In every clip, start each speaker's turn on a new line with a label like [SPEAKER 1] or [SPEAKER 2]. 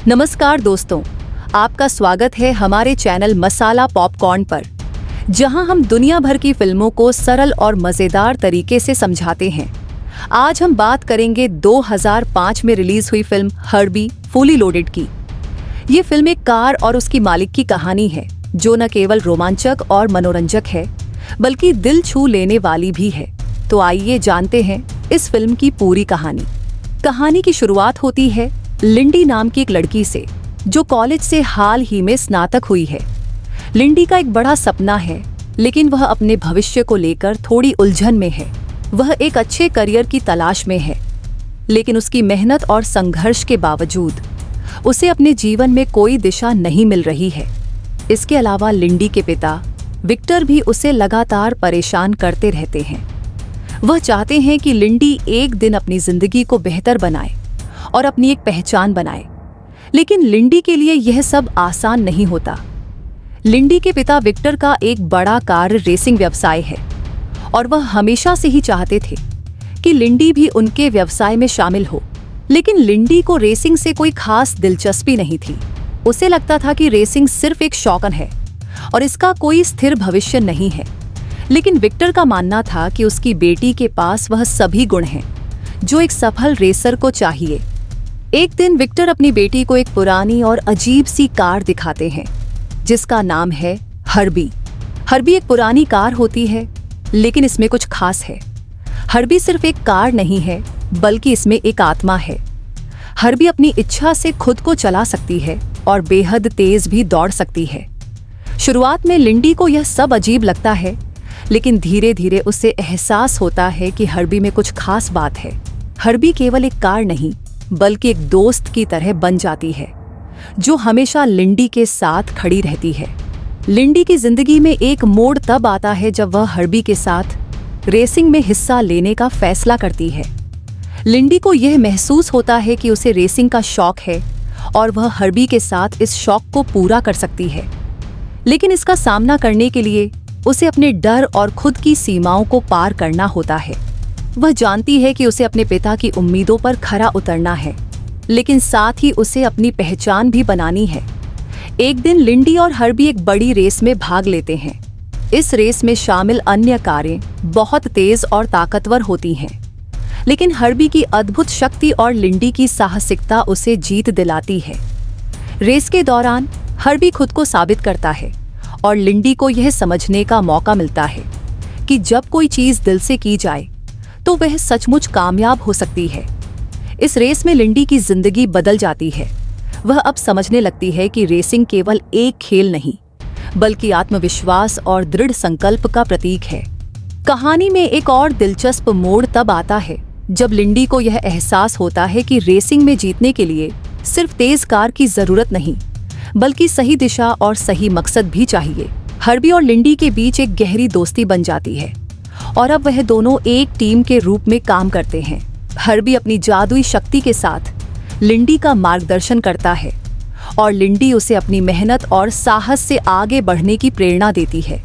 [SPEAKER 1] नमस्कार दोस्तों, आपका स्वागत है हमारे चैनल मसाला पॉपकॉर्न पर, जहां हम दुनिया भर की फिल्मों को सरल और मज़ेदार तरीके से समझाते हैं। आज हम बात करेंगे 2005 में रिलीज हुई फिल्म हर्बी फुली लोडेड की। ये फिल्म एक कार और उसकी मालिक की कहानी है, जो न केवल रोमांचक और मनोरंजक है, बल्कि दिल छू लेने वाली भी है। तो आइए जानते हैं इस फिल्म की पूरी कहानी। कहानी की शुरुआत होती है लिंडी नाम की एक लड़की से, जो कॉलेज से हाल ही में स्नातक हुई है। लिंडी का एक बड़ा सपना है, लेकिन वह अपने भविष्य को लेकर थोड़ी उलझन में है। वह एक अच्छे करियर की तलाश में है, लेकिन उसकी मेहनत और संघर्ष के बावजूद उसे अपने जीवन में कोई दिशा नहीं मिल रही है। इसके अलावा लिंडी के पिता विक्टर भी उसे लगातार परेशान करते रहते हैं। वह चाहते हैं कि लिंडी एक दिन अपनी जिंदगी को बेहतर बनाए और अपनी एक पहचान बनाए, लेकिन लिंडी के लिए यह सब आसान नहीं होता। लिंडी के पिता विक्टर का एक बड़ा कार रेसिंग व्यवसाय है और वह हमेशा से ही चाहते थे कि लिंडी भी उनके व्यवसाय में शामिल हो, लेकिन लिंडी को रेसिंग से कोई खास दिलचस्पी नहीं थी। उसे लगता था कि रेसिंग सिर्फ एक शौकन है और इसका कोई स्थिर भविष्य नहीं है। लेकिन विक्टर का मानना था कि उसकी बेटी के पास वह सभी गुण हैं जो एक सफल रेसर को चाहिए। एक दिन विक्टर अपनी बेटी को एक पुरानी और अजीब सी कार दिखाते हैं, जिसका नाम है हर्बी। हर्बी एक पुरानी कार होती है, लेकिन इसमें कुछ खास है। हर्बी सिर्फ एक कार नहीं है, बल्कि इसमें एक आत्मा है। हर्बी अपनी इच्छा से खुद को चला सकती है और बेहद तेज भी दौड़ सकती है। शुरुआत में लिंडी को यह सब अजीब लगता है, लेकिन धीरे धीरे उसे एहसास होता है कि हर्बी में कुछ खास बात है। हर्बी केवल एक कार नहीं, बल्कि एक दोस्त की तरह बन जाती है, जो हमेशा लिंडी के साथ खड़ी रहती है। लिंडी की जिंदगी में एक मोड़ तब आता है जब वह हर्बी के साथ रेसिंग में हिस्सा लेने का फैसला करती है। लिंडी को यह महसूस होता है कि उसे रेसिंग का शौक है और वह हर्बी के साथ इस शौक को पूरा कर सकती है, लेकिन इसका सामना करने के लिए उसे अपने डर और खुद की सीमाओं को पार करना होता है। वह जानती है कि उसे अपने पिता की उम्मीदों पर खरा उतरना है, लेकिन साथ ही उसे अपनी पहचान भी बनानी है। एक दिन लिंडी और हर्बी एक बड़ी रेस में भाग लेते हैं। इस रेस में शामिल अन्य कारें बहुत तेज और ताकतवर होती हैं, लेकिन हर्बी की अद्भुत शक्ति और लिंडी की साहसिकता उसे जीत दिलाती है। रेस के दौरान हर्बी खुद को साबित करता है और लिंडी को यह समझने का मौका मिलता है कि जब कोई चीज दिल से की जाए तो वह सचमुच कामयाब हो सकती है। इस रेस में लिंडी की जिंदगी बदल जाती है। वह अब समझने लगती है कि रेसिंग केवल एक खेल नहीं, बल्कि आत्मविश्वास और दृढ़ संकल्प का प्रतीक है। कहानी में एक और दिलचस्प मोड़ तब आता है जब लिंडी को यह एहसास होता है कि रेसिंग में जीतने के लिए सिर्फ तेज कार की जरूरत नहीं, बल्कि सही दिशा और सही मकसद भी चाहिए। हर्बी और लिंडी के बीच एक गहरी दोस्ती बन जाती है और अब वह दोनों एक टीम के रूप में काम करते हैं। हर्बी अपनी जादुई शक्ति के साथ लिंडी का मार्गदर्शन करता है और लिंडी उसे अपनी मेहनत और साहस से आगे बढ़ने की प्रेरणा देती है।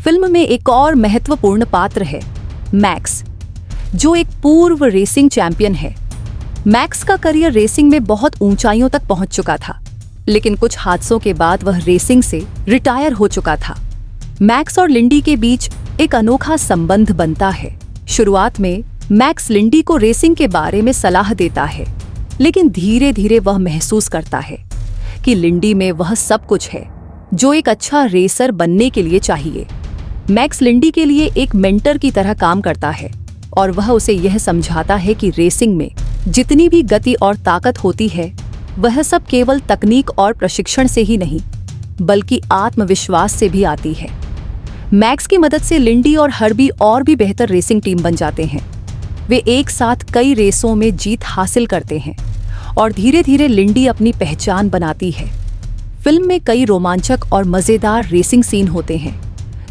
[SPEAKER 1] फिल्म में एक और महत्वपूर्ण पात्र है मैक्स, जो एक पूर्व रेसिंग चैंपियन है। मैक्स का करियर रेसिंग में बहुत ऊंचाइयों तक पहुंच चुका था, लेकिन कुछ हादसों के बाद वह रेसिंग से रिटायर हो चुका था। मैक्स और लिंडी के बीच एक अनोखा संबंध बनता है। शुरुआत में मैक्स लिंडी को रेसिंग के बारे में सलाह देता है, लेकिन धीरे धीरे वह महसूस करता है कि लिंडी में वह सब कुछ है जो एक अच्छा रेसर बनने के लिए चाहिए। मैक्स लिंडी के लिए एक मेंटर की तरह काम करता है और वह उसे यह समझाता है कि रेसिंग में जितनी भी गति और ताकत होती है, वह सब केवल तकनीक और प्रशिक्षण से ही नहीं, बल्कि आत्मविश्वास से भी आती है। मैक्स की मदद से लिंडी और हर्बी और भी बेहतर रेसिंग टीम बन जाते हैं। वे एक साथ कई रेसों में जीत हासिल करते हैं और धीरे धीरे लिंडी अपनी पहचान बनाती है। फिल्म में कई रोमांचक और मजेदार रेसिंग सीन होते हैं,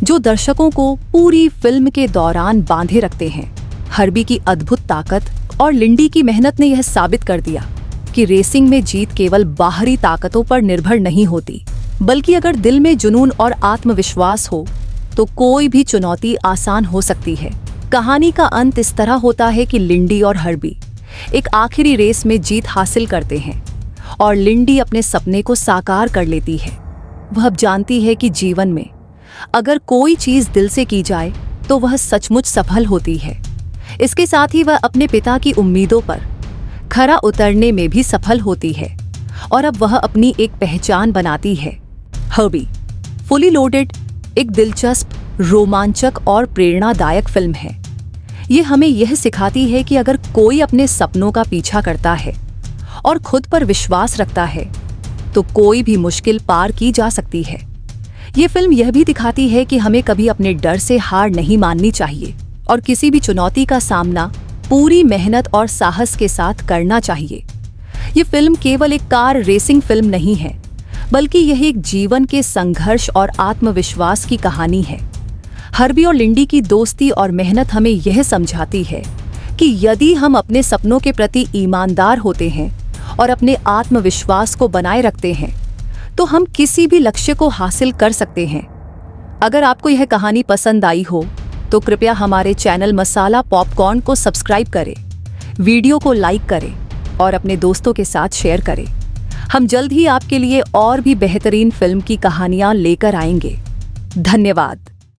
[SPEAKER 1] जो दर्शकों को पूरी फिल्म के दौरान बांधे रखते हैं। हर्बी की अद्भुत ताकत और लिंडी की मेहनत ने यह साबित कर दिया कि रेसिंग में जीत केवल बाहरी ताकतों पर निर्भर नहीं होती, बल्कि अगर दिल में जुनून और आत्मविश्वास हो तो कोई भी चुनौती आसान हो सकती है। कहानी का अंत इस तरह होता है कि लिंडी और हर्बी एक आखिरी रेस में जीत हासिल करते हैं और लिंडी अपने सपने को साकार कर लेती है। वह अब जानती है कि जीवन में अगर कोई चीज दिल से की जाए तो वह सचमुच सफल होती है। इसके साथ ही वह अपने पिता की उम्मीदों पर खरा उतरने में भी सफल होती है और अब वह अपनी एक पहचान बनाती है। हर्बी फुली लोडेड एक दिलचस्प, रोमांचक और प्रेरणादायक फिल्म है। ये हमें यह सिखाती है कि अगर कोई अपने सपनों का पीछा करता है और खुद पर विश्वास रखता है तो कोई भी मुश्किल पार की जा सकती है। ये फिल्म यह भी दिखाती है कि हमें कभी अपने डर से हार नहीं माननी चाहिए और किसी भी चुनौती का सामना पूरी मेहनत और साहस के साथ करना चाहिए। ये फिल्म केवल एक कार रेसिंग फिल्म नहीं है, बल्कि यह एक जीवन के संघर्ष और आत्मविश्वास की कहानी है। हर्बी और लिंडी की दोस्ती और मेहनत हमें यह समझाती है कि यदि हम अपने सपनों के प्रति ईमानदार होते हैं और अपने आत्मविश्वास को बनाए रखते हैं तो हम किसी भी लक्ष्य को हासिल कर सकते हैं। अगर आपको यह कहानी पसंद आई हो तो कृपया हमारे चैनल मसाला पॉपकॉर्न को सब्सक्राइब करें, वीडियो को लाइक करें और अपने दोस्तों के साथ शेयर करें। हम जल्द ही आपके लिए और भी बेहतरीन फिल्म की कहानियां लेकर आएंगे। धन्यवाद।